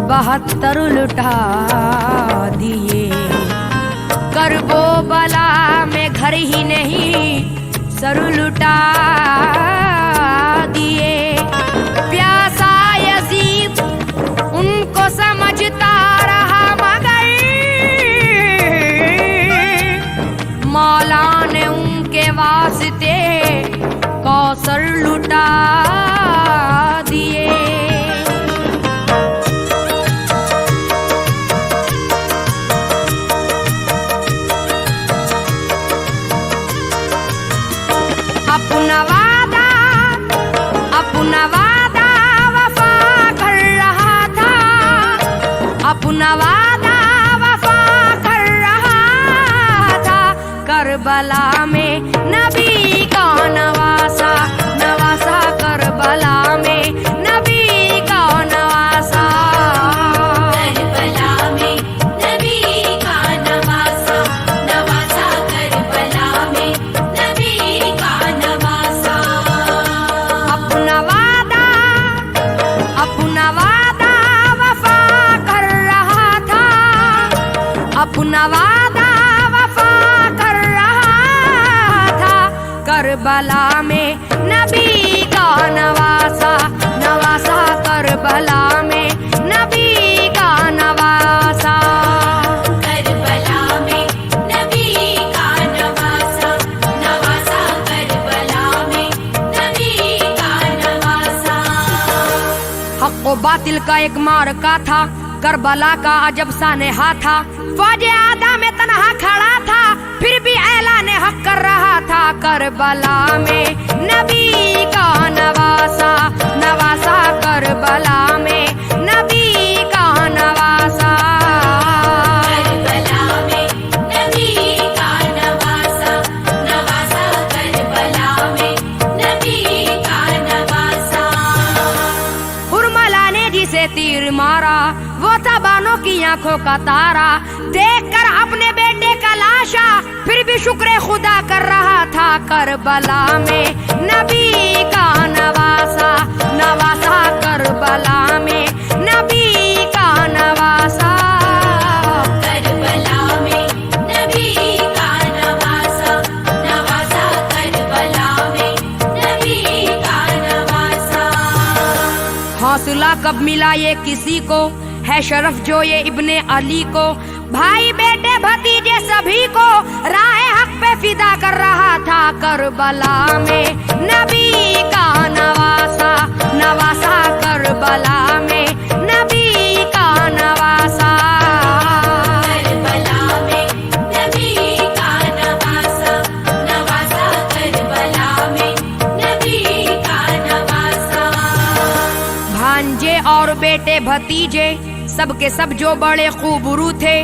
72 लुटा दिए, करबो बला में घर ही नहीं सर लुटा दिए। प्यासा यजीद उनको समझता रहा मगर मौला ने उनके वास्ते कौसर लुटा दिए। अपना वादा वफा कर रहा था, करबला में नबी का नवासा, नवासा करबला में नबी का नवासा, करबला में नबी का नवासा, नवासा करबला में नबी का नवासा। अपना वादा वफा कर रहा था, अपना वादा वफा कर रहा था, करबला में नबी का नवासा, नवासा करबला में नबी का नवासा, करबला में नबी का नवासा, नवासा करबला में नबी का नवासा। हक व बातिल का एक मारका था, करबला का अजब सा नेहा था, फौजे आदा में तन्हा खड़ा था, फिर भी ऐलान हक कर रहा था, करबला में नबी का नवासा, नवासा करबला में नबी का नवासा, करबला में नबी का नवासा, नवासा करबला में नबी का नवासा। हुरमला ने जिसे तीर मारा वो था बानों की आंखों का तारा, देखकर अपने बेटे का लाशा फिर भी शुक्र खुदा कर रहा था, करबला में नबी का नवासा, नवासा करबला में नबी का नवासा, करबला में नबी का नवासा, नवासा करबला में नबी का नवासा। हौसला कब मिला ये किसी को, है शरफ जो ये इब्ने अली को, भाई बेटे भतीजे सभी को राह हक पे फिदा कर रहा था, करबला में नबी का नवासा, नवासा करबला में नबी का नवासा, करबला में नबी का नवासा, नवासा करबला में नबी का नवासा। भांजे और बेटे भतीजे सबके सब जो बड़े खूबरू थे,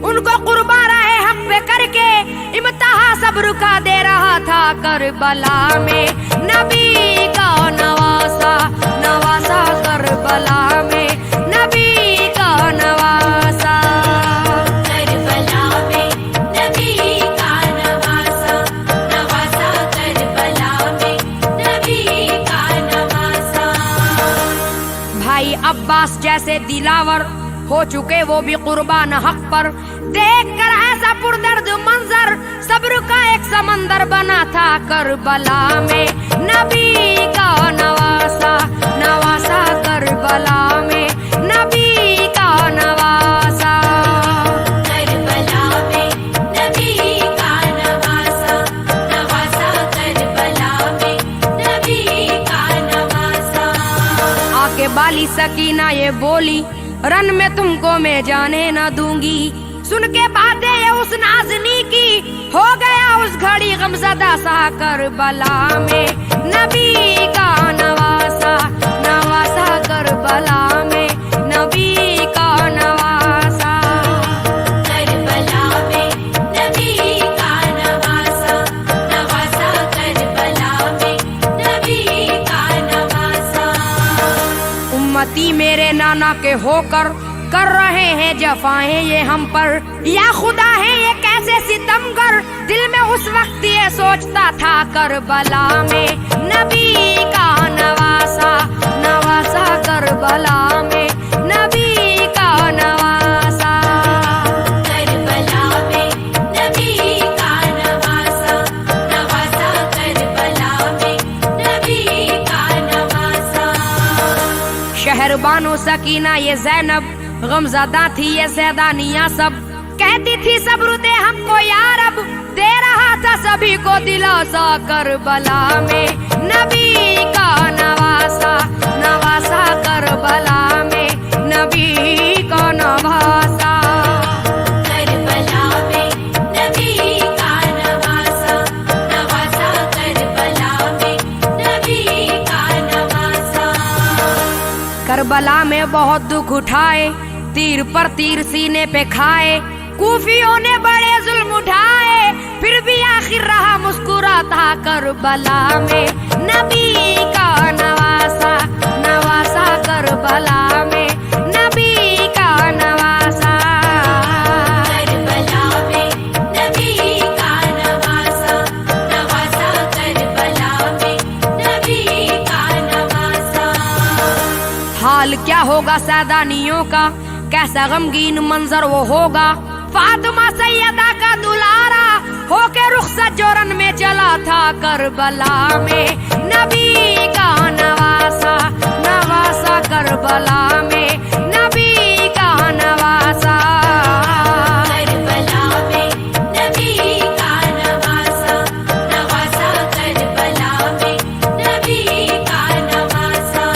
उनको कुर्बा रहे हक पे करके इम्तिहा सब रुका दे रहा था, करबला में नबी का नवासा, नवासा करबला में नबी का नवासा, करबला में नबी का नवासा, नवासा करबला में नबी का नवासा। भाई अब्बास जैसे दिलावर हो चुके वो भी कुर्बान हक पर, देख कर ऐसा पुरदर्द मंजर सब्र का एक समंदर बना था, करबला में नबी का नवासा, नवासा करबला में नबी का नवासा, करबला में नबी का नवासा, नवासा करबला में नबी का नवासा। आके बाली सकीना ये बोली, रन में तुमको मैं जाने न दूंगी, सुन के बातें ये उस नाज़नी की हो गया اس گھڑی غمزدہ سا کربلا میں نبی کا نواسا نواسا کربلا میں نبی کا نواسا کربلا میں نبی کا نواسا نواسا کربلا میں نبی کا نواسا امتی میرے نانا کے ہو کر رہے ہیں جفائیں یہ ہم پر یا خدا ہے یہ کیسے ستم گر دل میں اس وقت یہ سوچتا تھا کربلا میں نبی کا نواسا نواسا کربلا میں نبی کا نواسا کربلا میں نبی کا نواسا نواسا کربلا میں نبی کا نواسا شہر بانو سکینہ یہ زینب غمزدہ تھی یہ سیدانیاں سب کہتی تھی صبر دے ہم کو یا رب دے رہا تھا سبھی کو دلاسا کربلا میں نبی کا نواسا نواسا کربلا میں نبی کا نواسا کربلا میں نبی کا نواسا نواسا کربلا میں نبی کا نواسا کربلا میں بہت دکھ اٹھائے تیر پر تیر سینے پہ کھائے کوفیوں نے بڑے ظلم اٹھائے پھر بھی آخر رہا مسکراتا کربلا میں نبی کا نواسا نواسا کربلا میں نبی کا نواسا کربلا میں نبی کا نواسا نواسا کربلا میں نبی کا نواسا حال کیا ہوگا سیدانیوں کا کیسا غمگین منظر وہ ہوگا فاطمہ سیدہ کا دلارا ہو کے رخصت جورن میں چلا تھا کربلا میں نبی کا نواسا نواسا کربلا میں نبی کا نواسا کربلا میں نبی کا نواسا نواسا کربلا میں نبی کا نواسا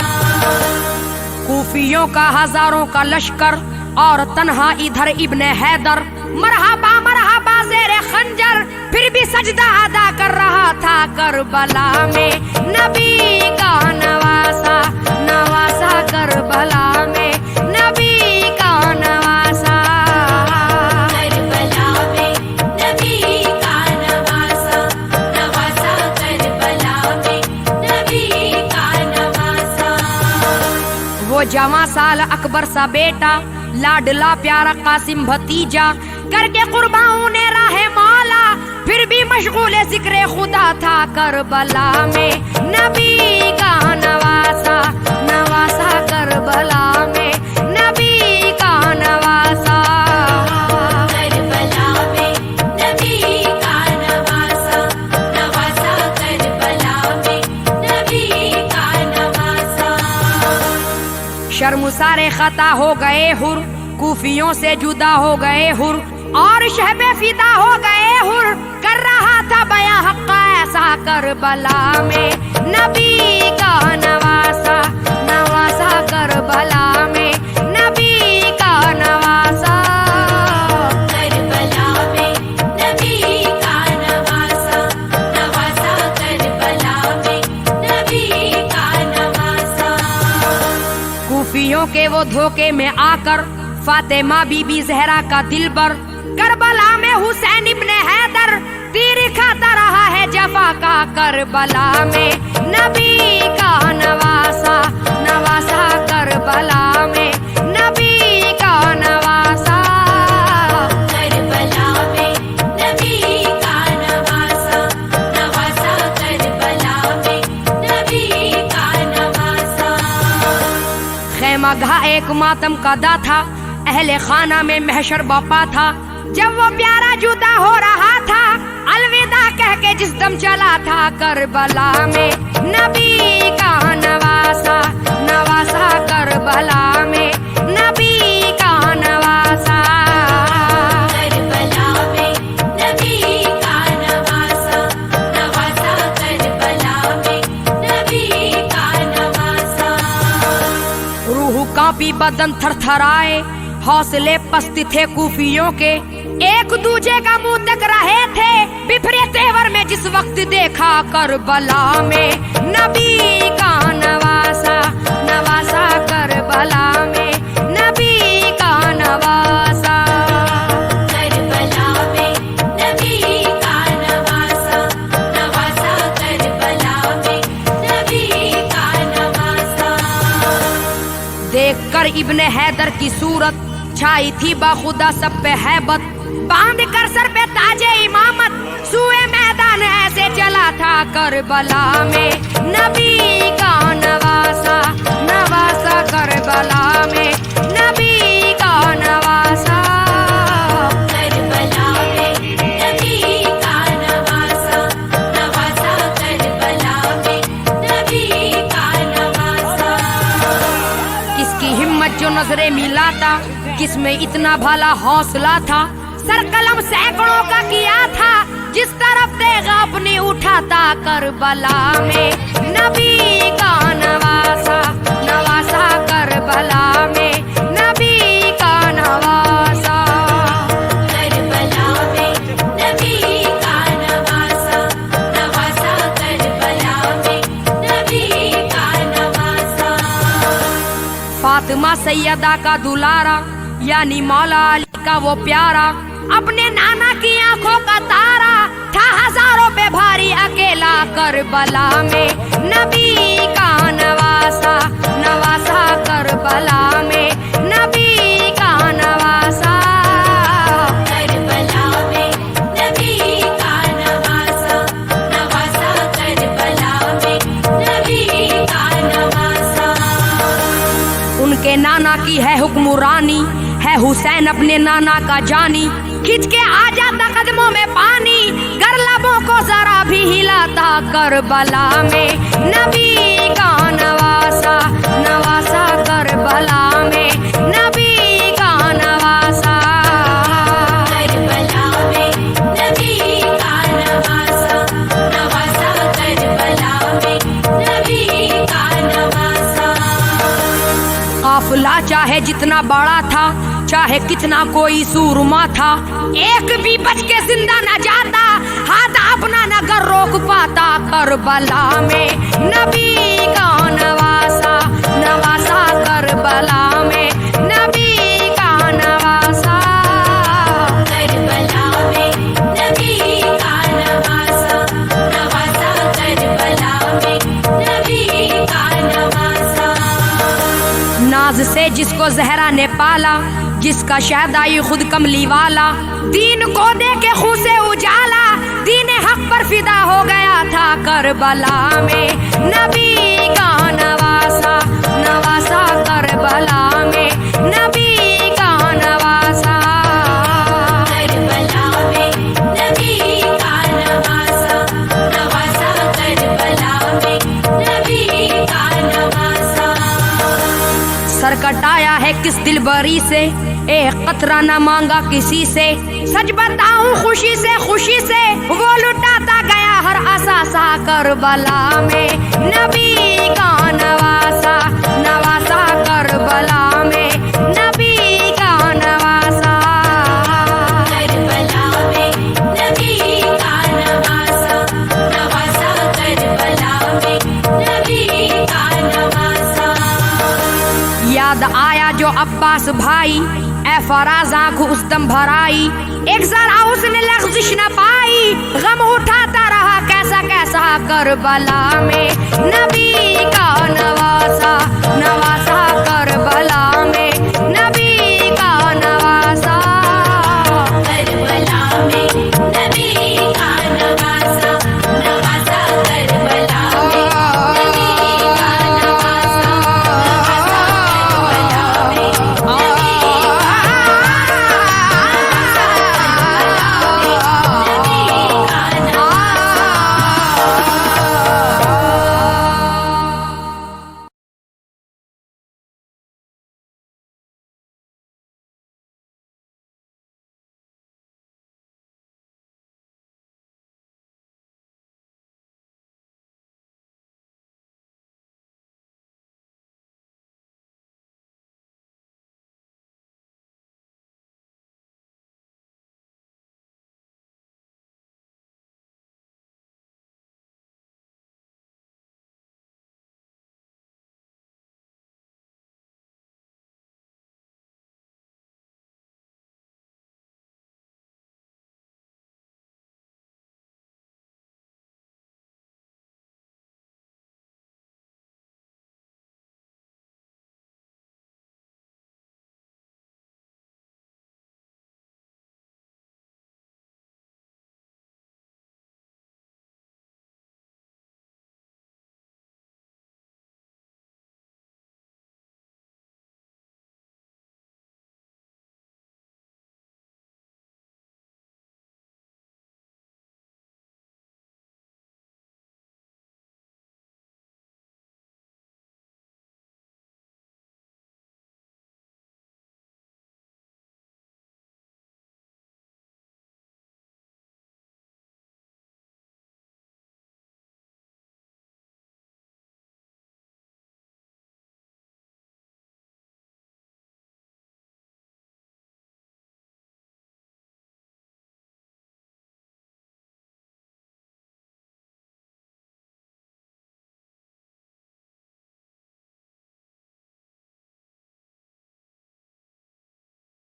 کوفیوں کا ہزاروں کا لشکر اور تنہا ادھر ابن حیدر مرحبا مرحبا زیر خنجر پھر بھی سجدہ ادا کر رہا تھا کربلا میں نبی کا نواسا نواسا کربلا میں نبی کا نواسا کربلا میں نبی کا نواسا نواسا کربلا میں نبی کا نواسا وہ جواں سال اکبر سا بیٹا لاڈلا پیارا قاسم بھتیجا کر کے قرباؤں نے راہ مولا پھر بھی مشغول ذکر خدا تھا کربلا میں نبی کا نواسا نواسا کربلا میں نبی کا نواسا کربلا میں نبی کا نواسا نواسا کربلا میں نبی کا نواسا شرمسار خطا ہو گئے ہر کوفیوں سے جدا ہو گئے ہر اور شہب فدا ہو گئے ہر کر رہا تھا بیاں حق ایسا کربلا میں نبی کا نواسا نواسا کربلا میں نبی کا نواسا کربلا میں نبی کا نواسا نواسا کربلا میں نبی کا نواسا کوفیوں کے وہ دھوکے میں آ کر فاطمہ بی بی زہرا کا دل بر کربلا میں حسین ابن حیدر تیر کھاتا رہا ہے جفا کا کربلا میں نبی کا نواسا نواسا کربلا میں نبی کا نواسا کربلا میں نبی کا نواسا نواسا کربلا میں نبی کا نواسا خیمہ گھا ایک ماتم کا دا تھا اہل خانہ میں محشر باپا تھا جب وہ پیارا جدا ہو رہا تھا الوداع کہہ کے جس دم چلا تھا کربلا میں نبی کا نواسا نواسا کربلا میں نبی کا نواسا کربلا میں نبی کا نواسا نواسا کربلا میں نبی کا نواسا روح کانپی بدن تھر تھرائے حوصلے پست تھے کوفیوں کے ایک دوجے کا منہ भटक रहे थे बिफरे तेवर में जिस वक्त देखा करबला में नबी का नवासा, नवासा करबला में नबी का नवासा। करबला में नबी का नवासा, नवासा करबला में नबी का नवासा। देखकर इब्ने हैदर की सूरत छाई थी बाखुदा सब पे हैबत, बांध कर सर पे ताजे इमामत सुए मैदान ऐसे चला था करबला में नबी का नवासा, नवासा करबला में नबी का नवासा। करबला में नबी का नवासा, नवासा करबला में नबी का नवासा। किसकी हिम्मत जो नजरे मिलाता, किसमें इतना भला हौसला था, सर कलम सैकड़ों का किया था, जिस तरफ देगा अपनी उठाता करबला में नबी का नवासा, नवासा करबला में नबी का नवासा। करबला में नबी का नवासा, नवासा करबला में नबी का नवासा। फातिमा सैयदा का दुलारा यानी मौला अली का वो प्यारा, अपने नाना की आंखों का तारा था हजारों पे भारी अकेला करबला में नबी का नवासा, नवासा करबला में नबी का नवासा। करबला में नबी का नवासा, नवासा करबला में नबी का नवासा। उनके नाना की है हुक्मरानी, है हुसैन अपने नाना का जानी, खिंच के आ जाता कदमों में पानी, गर लबों को जरा भी हिलाता करबला में नबी का नवासा, नवासा करबला में नबी का नवासा। करबला में नबी का नवासा, नवासा करबला में नबी का नवासा। काफिला चाहे जितना बड़ा था, चाहे कितना कोई सूरमा था, एक भी बच के जिंदा न जाता, हाथ अपना न कर रोक पाता करबला में नबी का नवासा, नवासा करबला में नबी का नवासा। करबला में नबी का नवासा, नवासा करबला में नबी का नवासा। नाज से जिसको जहरा ने पाला, जिसका शहदाई खुद कमली वाला, दीन को दे के खून से उजाला, दीन हक पर फिदा हो गया था करबला में नबी का नवासा, नवासा करबला में नबी का नवासा। करबला में नबी का नवासा, नवासा करबला में नबी का नवासा। सर कटाया है किस दिलबरी से, एक कतरा न मांगा किसी से, सच बताऊं खुशी से वो लुटाता गया हर असासा करबला में नबी का नवासा, नवासा करबला में नबी का नवासा। करबला में नबी का नवासा, नवासा करबला में नबी का नवासा। याद आया जो अब्बास भाई, ए फराज आँख उस दम भराई, एक जरा उसने लग़्ज़िश न पाई, गम उठाता रहा कैसा कैसा करबला में नबी का नवासा, नवासा